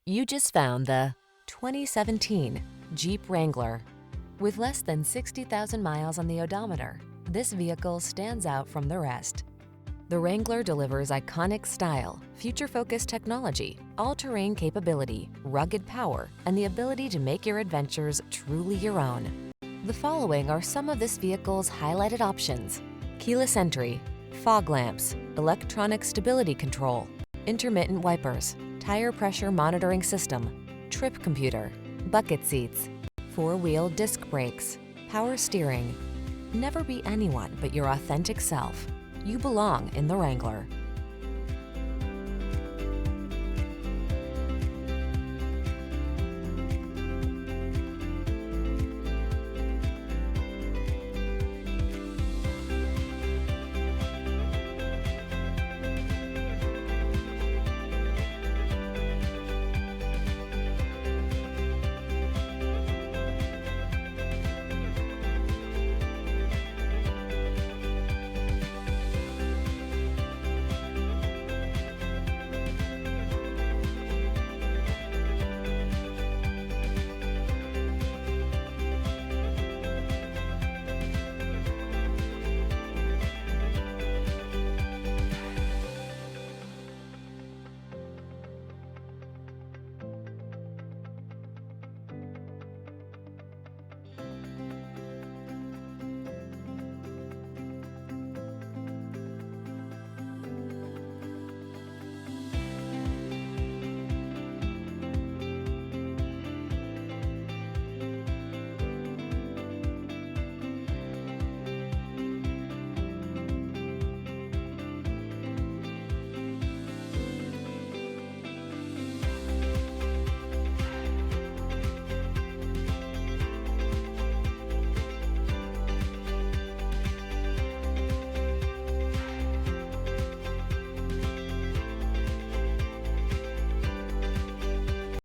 You just found the 2017 Jeep Wrangler. With less than 60,000 miles on the odometer, this vehicle stands out from the rest. The Wrangler delivers iconic style, future-focused technology, all-terrain capability, rugged power, and the ability to make your adventures truly your own. The following are some of this vehicle's highlighted options: keyless entry, fog lamps, electronic stability control, intermittent wipers, tire pressure monitoring system, trip computer, bucket seats, four-wheel disc brakes, power steering. Never be anyone but your authentic self. You belong in the Wrangler.